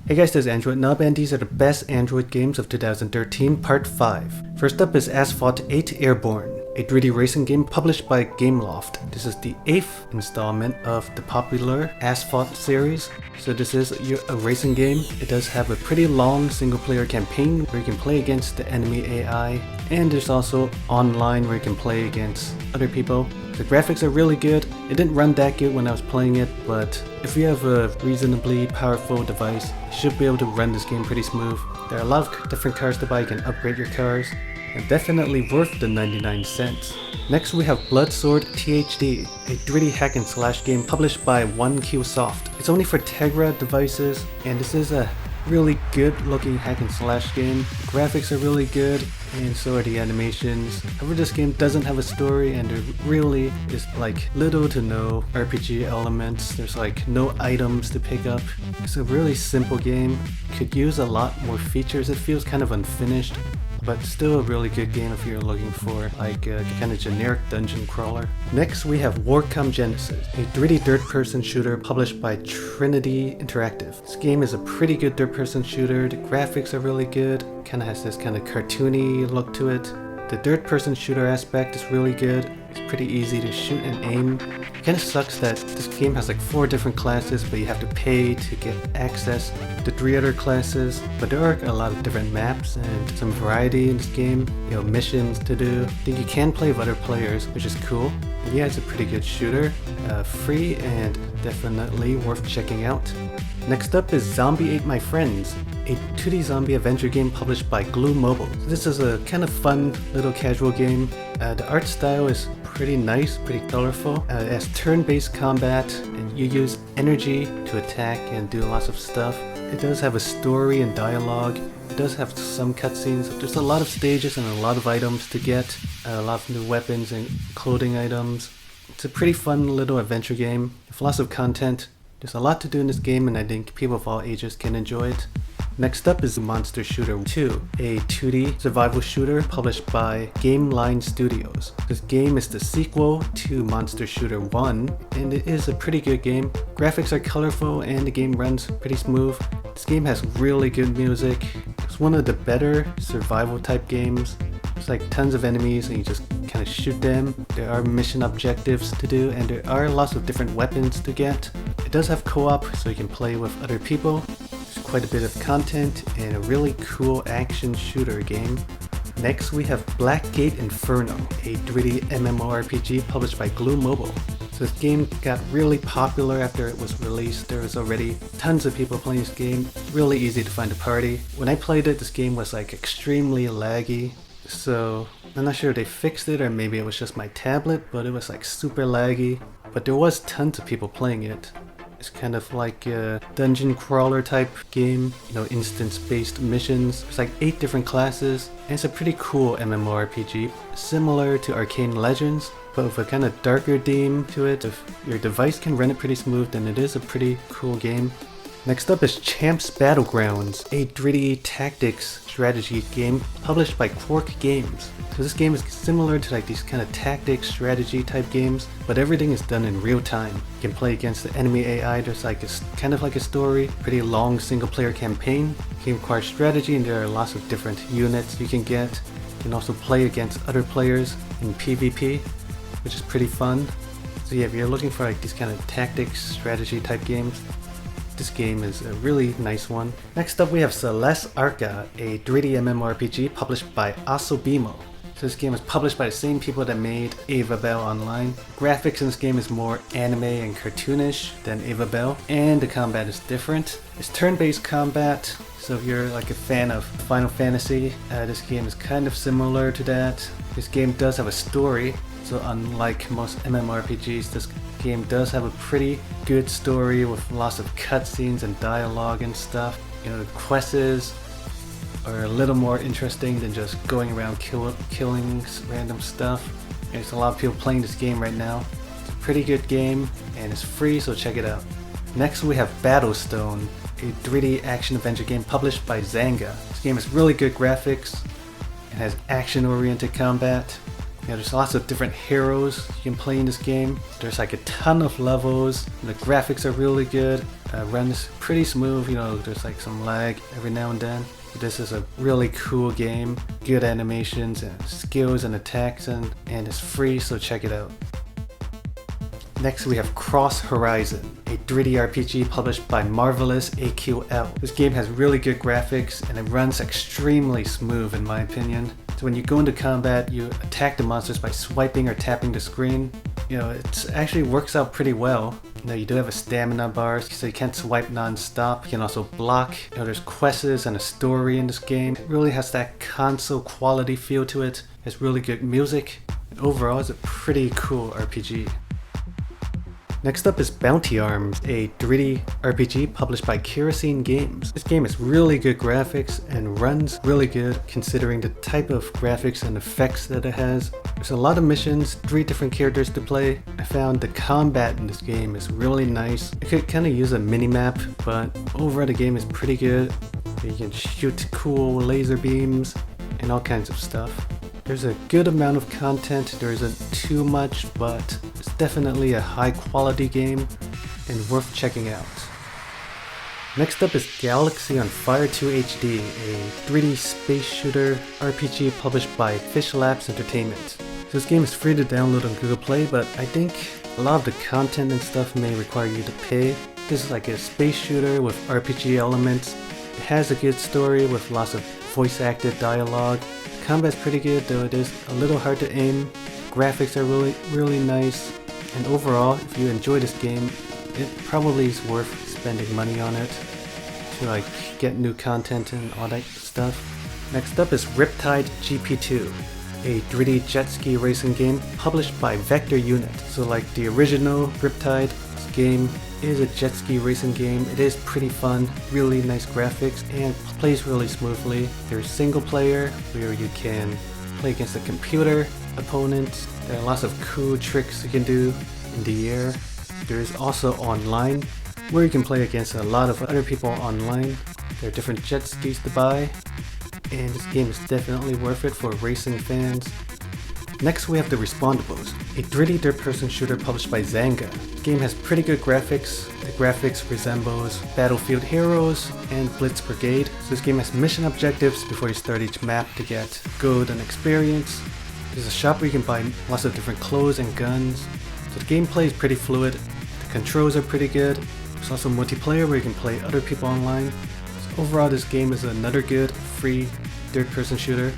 Hey guys, this is Android Nub and these are the best Android games of 2013 Part 5. First up is Asphalt 8 Airborne, a 3D racing game published by Gameloft. This is the 8th installment of the popular Asphalt series. So this is a racing game. It does have a pretty long single player campaign where you can play against the enemy AI, and there's also online where you can play against other people. The graphics are really good. It didn't run that good when I was playing it, but if you have a reasonably powerful device, you should be able to run this game pretty smooth. There are a lot of different cars to buy. You can upgrade your cars, and definitely worth the 99 cents. Next we have Bloodsword THD, a 3D hack and slash game published by 1QSoft. It's only for Tegra devices, and this is a really good looking hack and slash game. The graphics are really good, and so are the animations. However, this game doesn't have a story, and there really is like little to no RPG elements. There's like no items to pick up. It's a really simple game. Could use a lot more features. It feels kind of unfinished, but still a really good game if you're looking for like a kind of generic dungeon crawler. Next we have Warcom Genesis, a 3D third-person shooter published by Trinity Interactive. This game is a pretty good third-person shooter. The graphics are really good, kind of has this kind of cartoony look to it. The third-person shooter aspect is really good. It's pretty easy to shoot and aim. It kind of sucks that this game has like 4 different classes, but you have to pay to get access to 3 other classes. But there are a lot of different maps and some variety in this game. You know, missions to do. I think you can play with other players, which is cool. And yeah, it's a pretty good shooter. Free and definitely worth checking out. Next up is Zombie Ate My Friends, a 2D zombie adventure game published by Glue Mobile. This is a kind of fun little casual game. The art style is pretty nice, pretty colorful. It has turn-based combat, and you use energy to attack and do lots of stuff. It does have a story and dialogue. It does have some cutscenes. There's a lot of stages and a lot of items to get. A lot of new weapons and clothing items. It's a pretty fun little adventure game with lots of content. There's a lot to do in this game, and I think people of all ages can enjoy it. Next up is Monster Shooter 2, a 2D survival shooter published by Gameline Studios. This game is the sequel to Monster Shooter 1, and it is a pretty good game. Graphics are colorful and the game runs pretty smooth. This game has really good music. It's one of the better survival type games. There's like tons of enemies and you just kind of shoot them. There are mission objectives to do, and there are lots of different weapons to get. It does have co-op, so you can play with other people. There's quite a bit of content and a really cool action shooter game. Next we have Blackgate Inferno, a 3D MMORPG published by Glue Mobile. So this game got really popular after it was released. There was already tons of people playing this game. Really easy to find a party. When I played it, this game was like extremely laggy. So I'm not sure if they fixed it or maybe it was just my tablet, but it was like super laggy. But there was tons of people playing it. It's kind of like a dungeon crawler type game, you know, instance-based missions. There's like 8 different classes, and it's a pretty cool MMORPG, similar to Arcane Legends, but with a kind of darker theme to it. If your device can run it pretty smooth, then it is a pretty cool game. Next up is Champs Battlegrounds, a 3D tactics strategy game published by Quark Games. So this game is similar to like these kind of tactics strategy type games, but everything is done in real time. You can play against the enemy AI. There's like kind of like a story, pretty long single player campaign. It can require strategy, and there are lots of different units you can get. You can also play against other players in PvP, which is pretty fun. So yeah, if you're looking for like these kind of tactics strategy type games, this game is a really nice one. Next up we have Celeste Arca, a 3D MMORPG published by Asobimo. So this game is published by the same people that made Ava Bell Online. Graphics in this game is more anime and cartoonish than Ava Bell, and the combat is different. It's turn-based combat, so if you're like a fan of Final Fantasy, this game is kind of similar to that. This game does have a story, so unlike most MMORPGs, this game does have a pretty good story with lots of cutscenes and dialogue and stuff. You know, the quests are a little more interesting than just going around killing random stuff. There's a lot of people playing this game right now. It's a pretty good game, and it's free, so check it out. Next we have Battlestone, a 3D action adventure game published by Zanga. This game has really good graphics. It has action-oriented combat. There's lots of different heroes you can play in this game. There's like a ton of levels. The graphics are really good. Runs pretty smooth. There's like some lag every now and then. This is a really cool game. Good animations and skills and attacks, and it's free, so check it out. Next we have Cross Horizon, a 3D RPG published by Marvelous AQL. This game has really good graphics and it runs extremely smooth in my opinion. So when you go into combat, you attack the monsters by swiping or tapping the screen. It actually works out pretty well. You do have a stamina bar, so you can't swipe non-stop. You can also block. There's quests and a story in this game. It really has that console quality feel to it. It's really good music. And overall, it's a pretty cool RPG. Next up is Bounty Arms, a 3D RPG published by Kerosene Games. This game has really good graphics and runs really good considering the type of graphics and effects that it has. There's a lot of missions, 3 different characters to play. I found the combat in this game is really nice. I could kind of use a mini-map, but overall the game is pretty good. You can shoot cool laser beams and all kinds of stuff. There's a good amount of content, there isn't too much, but it's definitely a high quality game and worth checking out. Next up is Galaxy on Fire 2 HD, a 3D space shooter RPG published by Fish Labs Entertainment. So this game is free to download on Google Play, but I think a lot of the content and stuff may require you to pay. This is like a space shooter with RPG elements. It has a good story with lots of voice acted dialogue. Combat's pretty good, though it is a little hard to aim. Graphics are really nice, and overall, if you enjoy this game, it probably is worth spending money on it to get new content and all that stuff. Next up is Riptide GP2, a 3D jet ski racing game published by Vector Unit. So like the original Riptide, this game is a jet ski racing game. It is pretty fun, really nice graphics, and plays really smoothly. There's single player where you can play against the computer opponents. There are lots of cool tricks you can do in the air. There's also online where you can play against a lot of other people online. There are different jet skis to buy, and this game is definitely worth it for racing fans. Next we have The Respondables, a 3D third-person shooter published by Zanga. The game has pretty good graphics. The graphics resembles Battlefield Heroes and Blitz Brigade. So this game has mission objectives before you start each map to get gold and experience. There's a shop where you can buy lots of different clothes and guns. So the gameplay is pretty fluid. The controls are pretty good. There's also multiplayer where you can play other people online. So overall this game is another good, free, third-person shooter.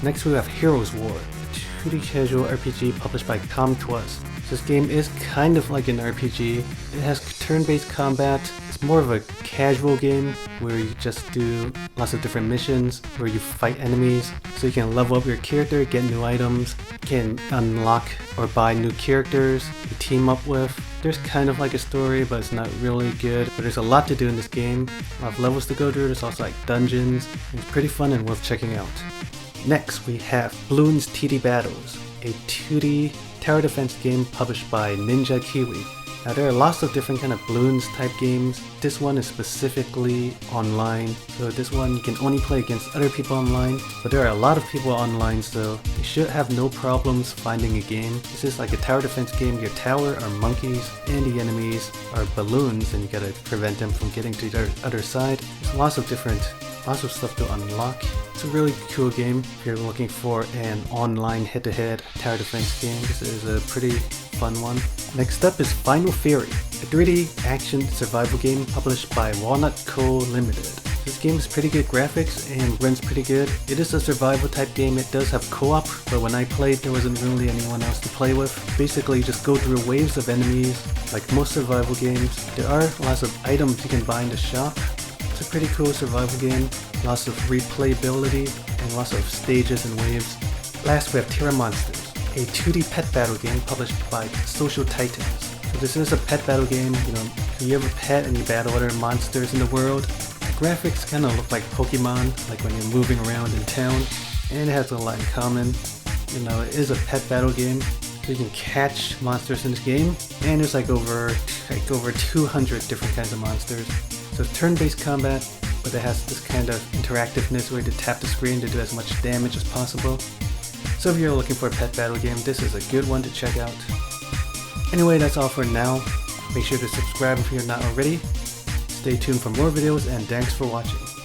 Next we have Heroes War, a 2D casual RPG published by Comtoise. This game is kind of like an RPG. It has turn-based combat. It's more of a casual game where you just do lots of different missions where you fight enemies. So you can level up your character, get new items, can unlock or buy new characters you team up with. There's kind of like a story, but it's not really good. But there's a lot to do in this game. A lot of levels to go through. There's also like dungeons. It's pretty fun and worth checking out. Next we have Bloons TD Battles, a 2D tower defense game published by Ninja Kiwi. Now there are lots of different kind of Bloons type games. This one is specifically online, so this one you can only play against other people online, but there are a lot of people online, so you should have no problems finding a game. This is like a tower defense game. Your tower are monkeys and the enemies are balloons, and you gotta prevent them from getting to the other side. There's lots of stuff to unlock. It's a really cool game if you're looking for an online head-to-head tower defense game. This is a pretty fun one. Next up is Final Fury, a 3D action survival game published by Walnut Co. Limited. This game has pretty good graphics and runs pretty good. It is a survival type game. It does have co-op, but when I played there wasn't really anyone else to play with. Basically you just go through waves of enemies like most survival games. There are lots of items you can buy in the shop. It's a pretty cool survival game, lots of replayability, and lots of stages and waves. Last we have Terra Monsters, a 2D pet battle game published by Social Titans. So this is a pet battle game, you have a pet and you battle other monsters in the world. The graphics kind of look like Pokemon, like when you're moving around in town, and it has a lot in common. It is a pet battle game, so you can catch monsters in this game, and there's like over 200 different kinds of monsters. So turn-based combat, but it has this kind of interactiveness where you tap the screen to do as much damage as possible. So if you're looking for a pet battle game, this is a good one to check out. Anyway, that's all for now. Make sure to subscribe if you're not already. Stay tuned for more videos and thanks for watching.